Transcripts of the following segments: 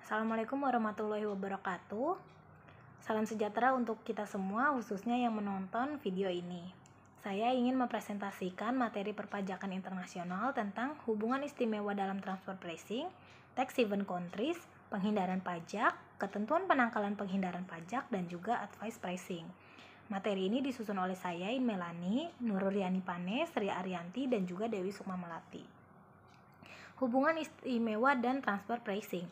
Assalamualaikum warahmatullahi wabarakatuh. Salam sejahtera untuk kita semua, khususnya yang menonton video ini. Saya ingin mempresentasikan materi perpajakan internasional tentang hubungan istimewa dalam transfer pricing, tax haven countries, penghindaran pajak, ketentuan penangkalan penghindaran pajak, dan juga advice pricing. Materi ini disusun oleh saya, Melani, Nururiani Pane, Sri Arianti, dan juga Dewi Sukma Melati. Hubungan istimewa dan transfer pricing.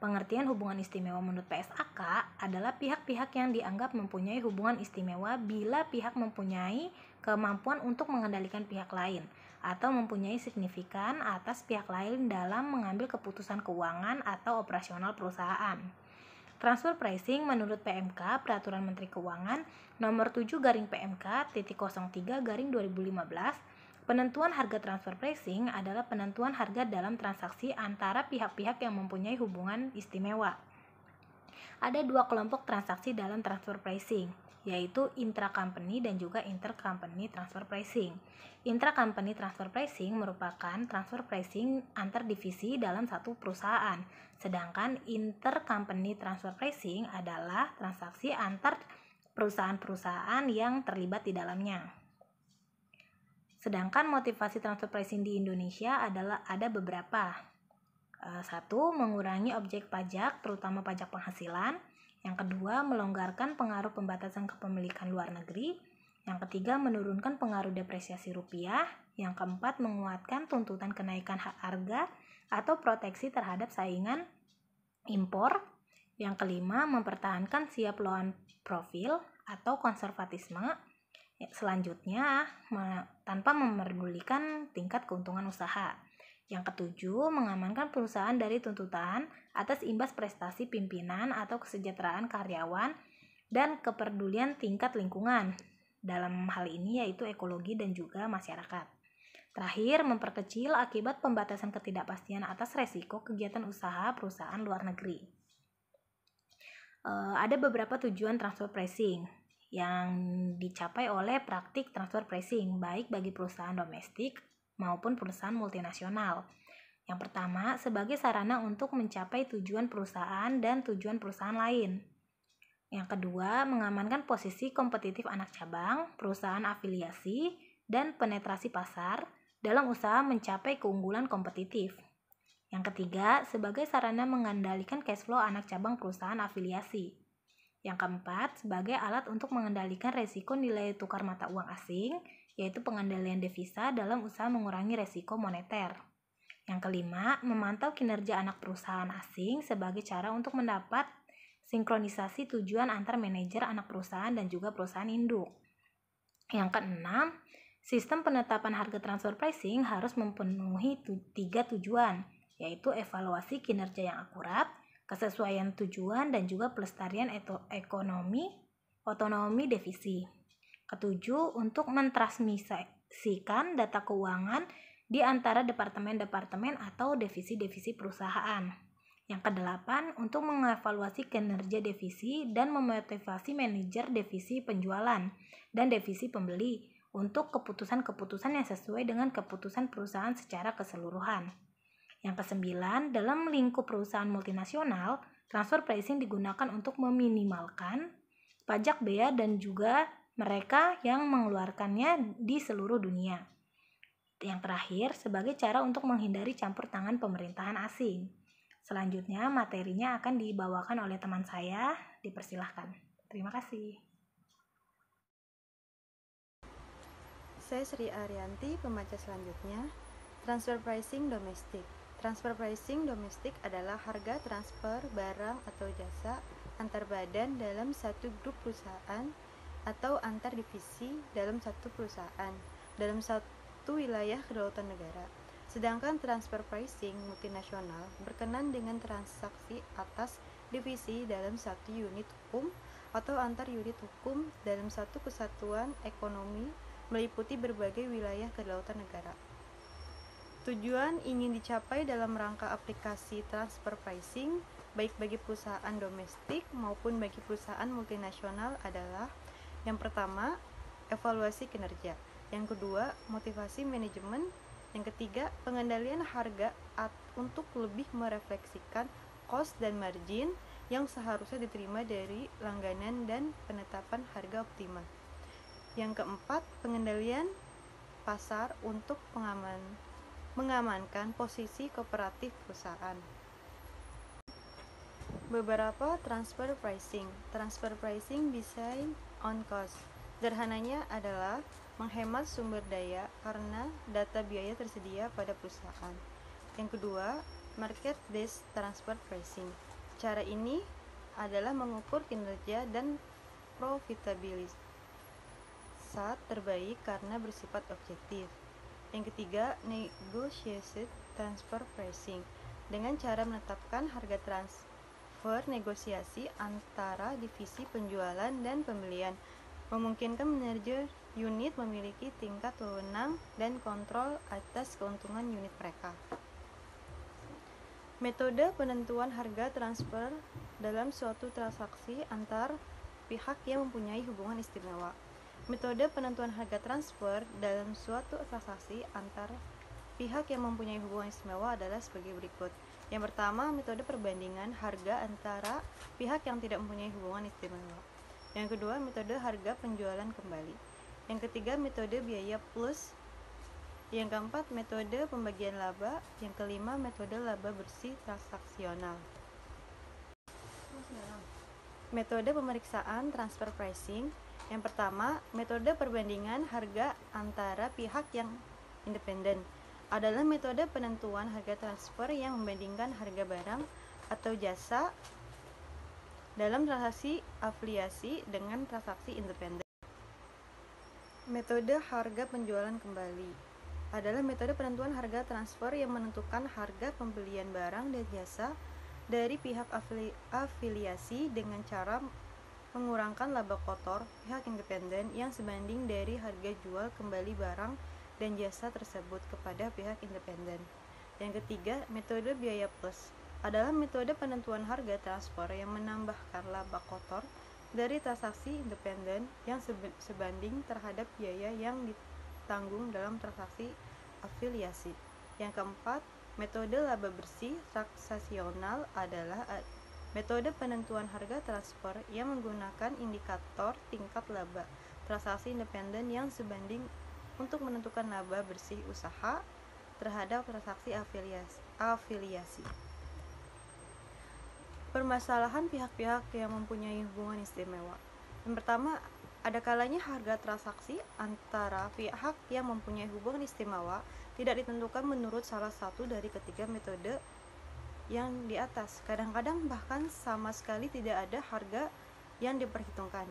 Pengertian hubungan istimewa menurut PSAK adalah pihak-pihak yang dianggap mempunyai hubungan istimewa bila pihak mempunyai kemampuan untuk mengendalikan pihak lain atau mempunyai signifikan atas pihak lain dalam mengambil keputusan keuangan atau operasional perusahaan. Transfer pricing menurut PMK Peraturan Menteri Keuangan Nomor 7/PMK.03/2015. Penentuan harga transfer pricing adalah penentuan harga dalam transaksi antara pihak-pihak yang mempunyai hubungan istimewa. Ada dua kelompok transaksi dalam transfer pricing, yaitu intra-company dan juga inter-company transfer pricing. Intra-company transfer pricing merupakan transfer pricing antar divisi dalam satu perusahaan, sedangkan inter-company transfer pricing adalah transaksi antar perusahaan-perusahaan yang terlibat di dalamnya. Sedangkan motivasi transfer pricing di Indonesia adalah ada beberapa. Satu, mengurangi objek pajak, terutama pajak penghasilan. Yang kedua, melonggarkan pengaruh pembatasan kepemilikan luar negeri. Yang ketiga, menurunkan pengaruh depresiasi rupiah. Yang keempat, menguatkan tuntutan kenaikan harga atau proteksi terhadap saingan impor. Yang kelima, mempertahankan siap lawan profil atau konservatisme. Selanjutnya, tanpa memerdulikan tingkat keuntungan usaha. Yang ketujuh, mengamankan perusahaan dari tuntutan atas imbas prestasi pimpinan atau kesejahteraan karyawan dan kepedulian tingkat lingkungan. Dalam hal ini yaitu ekologi dan juga masyarakat. Terakhir, memperkecil akibat pembatasan ketidakpastian atas resiko kegiatan usaha perusahaan luar negeri. Ada beberapa tujuan transfer pricing yang dicapai oleh praktik transfer pricing, baik bagi perusahaan domestik maupun perusahaan multinasional. Yang pertama, sebagai sarana untuk mencapai tujuan perusahaan dan tujuan perusahaan lain. Yang kedua, mengamankan posisi kompetitif anak cabang, perusahaan afiliasi, dan penetrasi pasar dalam usaha mencapai keunggulan kompetitif. Yang ketiga, sebagai sarana mengendalikan cash flow anak cabang perusahaan afiliasi. Yang keempat, sebagai alat untuk mengendalikan resiko nilai tukar mata uang asing, yaitu pengendalian devisa dalam usaha mengurangi resiko moneter. Yang kelima, memantau kinerja anak perusahaan asing sebagai cara untuk mendapat sinkronisasi tujuan antar manajer anak perusahaan dan juga perusahaan induk. Yang keenam, sistem penetapan harga transfer pricing harus memenuhi 3 tujuan, yaitu evaluasi kinerja yang akurat, kesesuaian tujuan, dan juga pelestarian ekonomi otonomi divisi. Ketujuh, untuk mentransmisikan data keuangan di antara departemen-departemen atau divisi-divisi perusahaan. Yang kedelapan, untuk mengevaluasi kinerja divisi dan memotivasi manajer divisi penjualan dan divisi pembeli untuk keputusan-keputusan yang sesuai dengan keputusan perusahaan secara keseluruhan. Yang kesembilan, dalam lingkup perusahaan multinasional, transfer pricing digunakan untuk meminimalkan pajak bea dan juga mereka yang mengeluarkannya di seluruh dunia. Yang terakhir, sebagai cara untuk menghindari campur tangan pemerintahan asing. Selanjutnya, materinya akan dibawakan oleh teman saya. Dipersilahkan. Terima kasih. Saya Sri Arianti, pembaca selanjutnya. Transfer pricing domestik. Transfer pricing domestik adalah harga transfer barang atau jasa antar badan dalam satu grup perusahaan atau antar divisi dalam satu perusahaan dalam satu wilayah kedaulatan negara. Sedangkan transfer pricing multinasional berkenan dengan transaksi atas divisi dalam satu unit hukum atau antar unit hukum dalam satu kesatuan ekonomi meliputi berbagai wilayah kedaulatan negara. Tujuan ingin dicapai dalam rangka aplikasi transfer pricing baik bagi perusahaan domestik maupun bagi perusahaan multinasional adalah: yang pertama, evaluasi kinerja; yang kedua, motivasi manajemen; yang ketiga, pengendalian harga untuk lebih merefleksikan cost dan margin yang seharusnya diterima dari langganan dan penetapan harga optimal. Yang keempat, pengendalian pasar untuk mengamankan posisi kooperatif perusahaan. Beberapa transfer pricing. Transfer pricing design on cost. Sederhananya adalah menghemat sumber daya karena data biaya tersedia pada perusahaan. Yang kedua, market-based transfer pricing. Cara ini adalah mengukur kinerja dan profitabilitas terbaik karena bersifat objektif. Yang ketiga, negotiated transfer pricing. Dengan cara menetapkan harga transfer negosiasi antara divisi penjualan dan pembelian, memungkinkan manajer unit memiliki tingkat wewenang dan kontrol atas keuntungan unit mereka. Metode penentuan harga transfer dalam suatu transaksi antar pihak yang mempunyai hubungan istimewa. Metode penentuan harga transfer dalam suatu transaksi antar pihak yang mempunyai hubungan istimewa adalah sebagai berikut. Yang pertama, metode perbandingan harga antara pihak yang tidak mempunyai hubungan istimewa. Yang kedua, metode harga penjualan kembali. Yang ketiga, metode biaya plus. Yang keempat, metode pembagian laba. Yang kelima, metode laba bersih transaksional. Metode pemeriksaan transfer pricing. Yang pertama, metode perbandingan harga antara pihak yang independen adalah metode penentuan harga transfer yang membandingkan harga barang atau jasa dalam transaksi afiliasi dengan transaksi independen. Metode harga penjualan kembali adalah metode penentuan harga transfer yang menentukan harga pembelian barang dan jasa dari pihak afiliasi dengan cara mengurangkan laba kotor pihak independen yang sebanding dari harga jual kembali barang dan jasa tersebut kepada pihak independen. Yang ketiga, metode biaya plus adalah metode penentuan harga transfer yang menambahkan laba kotor dari transaksi independen yang sebanding terhadap biaya yang ditanggung dalam transaksi afiliasi. Yang keempat, metode laba bersih transaksional adalah metode penentuan harga transfer yang menggunakan indikator tingkat laba transaksi independen yang sebanding untuk menentukan laba bersih usaha terhadap transaksi afiliasi. Permasalahan pihak-pihak yang mempunyai hubungan istimewa. Yang pertama, ada kalanya harga transaksi antara pihak yang mempunyai hubungan istimewa tidak ditentukan menurut salah satu dari ketiga metode yang di atas. Kadang-kadang bahkan sama sekali tidak ada harga yang diperhitungkan.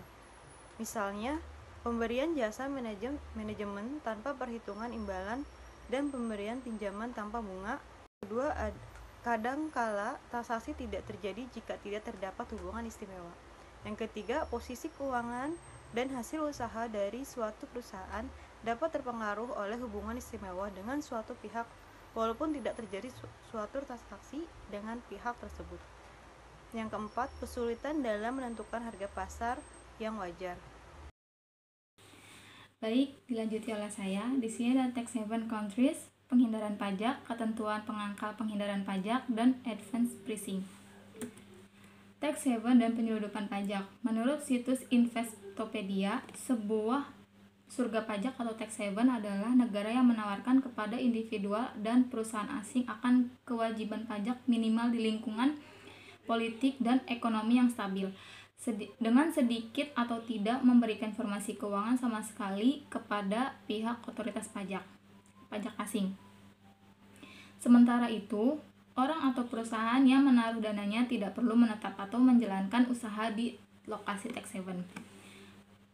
Misalnya, pemberian jasa manajemen tanpa perhitungan imbalan dan pemberian pinjaman tanpa bunga. Kedua, kadangkala transaksi tidak terjadi jika tidak terdapat hubungan istimewa. Yang ketiga, posisi keuangan dan hasil usaha dari suatu perusahaan dapat terpengaruh oleh hubungan istimewa dengan suatu pihak walaupun tidak terjadi suatu transaksi dengan pihak tersebut. Yang keempat, kesulitan dalam menentukan harga pasar yang wajar. Baik, dilanjuti oleh saya. Di sini ada tax haven countries, penghindaran pajak, ketentuan pengangkal penghindaran pajak, dan advance pricing. Tax haven dan penyeludupan pajak. Menurut situs Investopedia, sebuah surga pajak atau tax haven adalah negara yang menawarkan kepada individual dan perusahaan asing akan kewajiban pajak minimal di lingkungan politik dan ekonomi yang stabil, dengan sedikit atau tidak memberikan informasi keuangan sama sekali kepada pihak otoritas pajak asing. Sementara itu, orang atau perusahaan yang menaruh dananya tidak perlu menetap atau menjalankan usaha di lokasi tax haven.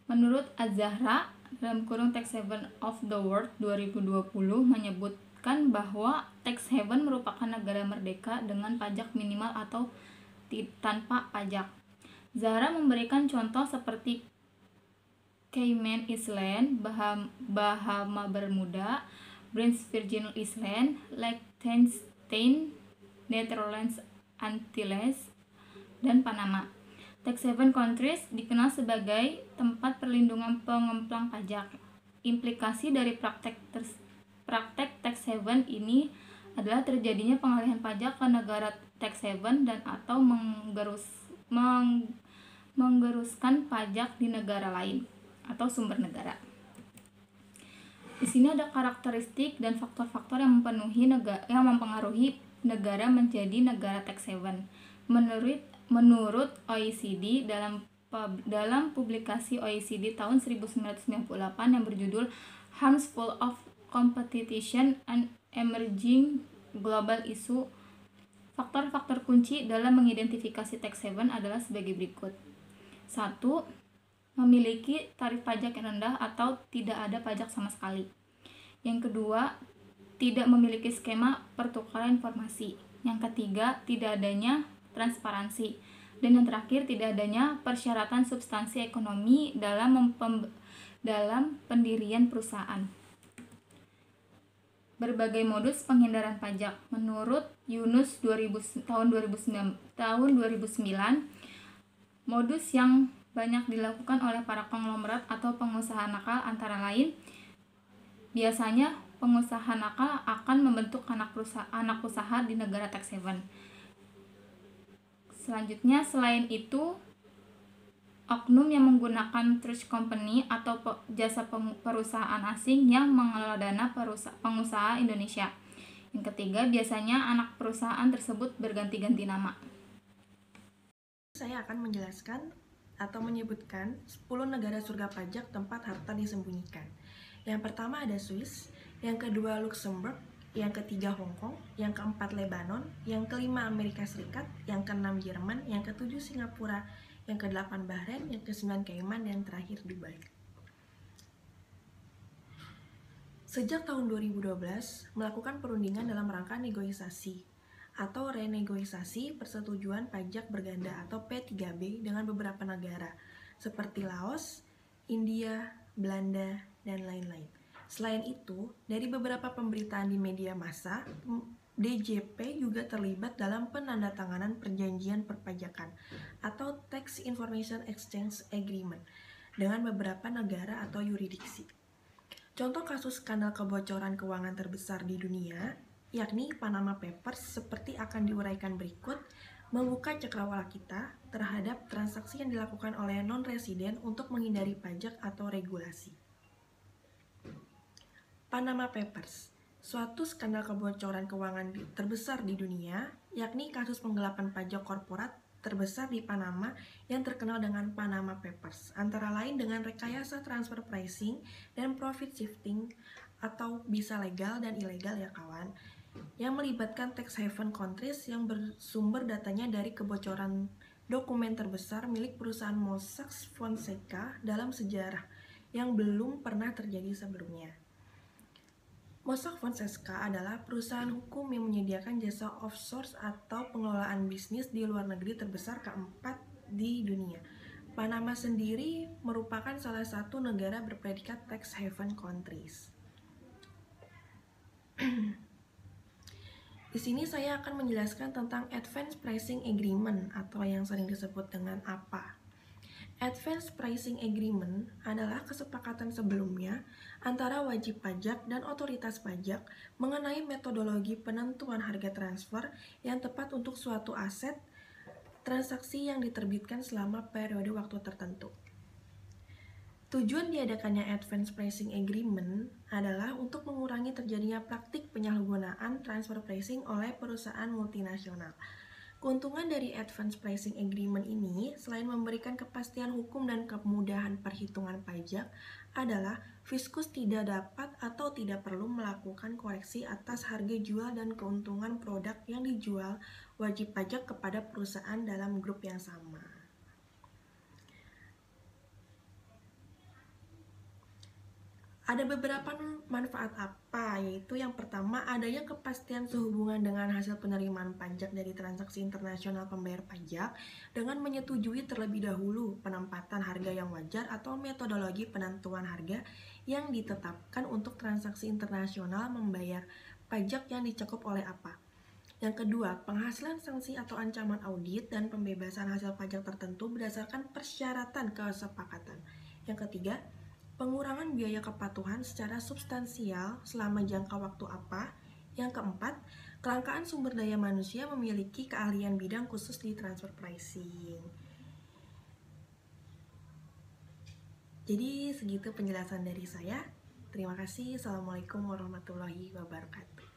Menurut Az-Zahra, dalam kurung Tax Haven of the World 2020 menyebutkan bahwa tax haven merupakan negara merdeka dengan pajak minimal atau tanpa pajak. Zahra memberikan contoh seperti Cayman Island, Bahama Bermuda, Prince Virgin Island, Liechtenstein, Netherlands, Antilles, dan Panama. Tax haven countries dikenal sebagai tempat perlindungan pengemplang pajak. Implikasi dari praktek tax haven ini adalah terjadinya pengalihan pajak ke negara tax haven dan atau menggeruskan pajak di negara lain atau sumber negara. Di sini ada karakteristik dan faktor-faktor yang mempengaruhi negara menjadi negara tax haven. Menurut OECD dalam publikasi OECD tahun 1998 yang berjudul Harmful of Competition and Emerging Global Issue, faktor-faktor kunci dalam mengidentifikasi tax haven adalah sebagai berikut. 1. Memiliki tarif pajak yang rendah atau tidak ada pajak sama sekali. Yang kedua, tidak memiliki skema pertukaran informasi. Yang ketiga, tidak adanya transparansi. Dan yang terakhir, tidak adanya persyaratan substansi ekonomi dalam pendirian perusahaan. Berbagai modus penghindaran pajak. Menurut Yunus tahun 2009, modus yang banyak dilakukan oleh para konglomerat atau pengusaha nakal antara lain, biasanya pengusaha nakal akan membentuk anak usaha di negara tax haven. Selanjutnya, selain itu, oknum yang menggunakan trust company atau jasa perusahaan asing yang mengelola dana pengusaha Indonesia. Yang ketiga, biasanya anak perusahaan tersebut berganti-ganti nama. Saya akan menjelaskan atau menyebutkan 10 negara surga pajak tempat harta disembunyikan. Yang pertama ada Swiss, yang kedua Luxembourg, yang ketiga Hong Kong, yang keempat Lebanon, yang kelima Amerika Serikat, yang keenam Jerman, yang ketujuh Singapura, yang kedelapan Bahrain, yang kesembilan Cayman, dan terakhir Dubai. Sejak tahun 2012, melakukan perundingan dalam rangka negosiasi atau renegosiasi persetujuan pajak berganda atau P3B dengan beberapa negara seperti Laos, India, Belanda, dan lain-lain. Selain itu, dari beberapa pemberitaan di media massa, DJP juga terlibat dalam penandatanganan perjanjian perpajakan atau Tax Information Exchange Agreement dengan beberapa negara atau yurisdiksi. Contoh kasus skandal kebocoran keuangan terbesar di dunia, yakni Panama Papers, seperti akan diuraikan berikut, membuka cakrawala kita terhadap transaksi yang dilakukan oleh non-residen untuk menghindari pajak atau regulasi. Panama Papers, suatu skandal kebocoran keuangan terbesar di dunia, yakni kasus penggelapan pajak korporat terbesar di Panama yang terkenal dengan Panama Papers, antara lain dengan rekayasa transfer pricing dan profit shifting atau bisa legal dan ilegal ya kawan, yang melibatkan tax haven countries yang bersumber datanya dari kebocoran dokumen terbesar milik perusahaan Mossack Fonseca dalam sejarah yang belum pernah terjadi sebelumnya. Mossack Fonseca adalah perusahaan hukum yang menyediakan jasa offshore atau pengelolaan bisnis di luar negeri terbesar keempat di dunia. Panama sendiri merupakan salah satu negara berpredikat tax haven countries. Di sini saya akan menjelaskan tentang Advanced Pricing Agreement atau yang sering disebut dengan APA. Advanced Pricing Agreement adalah kesepakatan sebelumnya antara wajib pajak dan otoritas pajak mengenai metodologi penentuan harga transfer yang tepat untuk suatu aset transaksi yang diterbitkan selama periode waktu tertentu. Tujuan diadakannya Advanced Pricing Agreement adalah untuk mengurangi terjadinya praktik penyalahgunaan transfer pricing oleh perusahaan multinasional. Keuntungan dari Advanced Pricing Agreement ini, selain memberikan kepastian hukum dan kemudahan perhitungan pajak, adalah fiskus tidak dapat atau tidak perlu melakukan koreksi atas harga jual dan keuntungan produk yang dijual wajib pajak kepada perusahaan dalam grup yang sama. Ada beberapa manfaat apa, yaitu yang pertama adanya kepastian sehubungan dengan hasil penerimaan pajak dari transaksi internasional pembayar pajak dengan menyetujui terlebih dahulu penempatan harga yang wajar atau metodologi penentuan harga yang ditetapkan untuk transaksi internasional membayar pajak yang dicakup oleh APA. Yang kedua, penghasilan sanksi atau ancaman audit dan pembebasan hasil pajak tertentu berdasarkan persyaratan kesepakatan. Yang ketiga, pengurangan biaya kepatuhan secara substansial selama jangka waktu APA. Yang keempat, kelangkaan sumber daya manusia memiliki keahlian bidang khusus di transfer pricing. Jadi segitu penjelasan dari saya. Terima kasih. Assalamualaikum warahmatullahi wabarakatuh.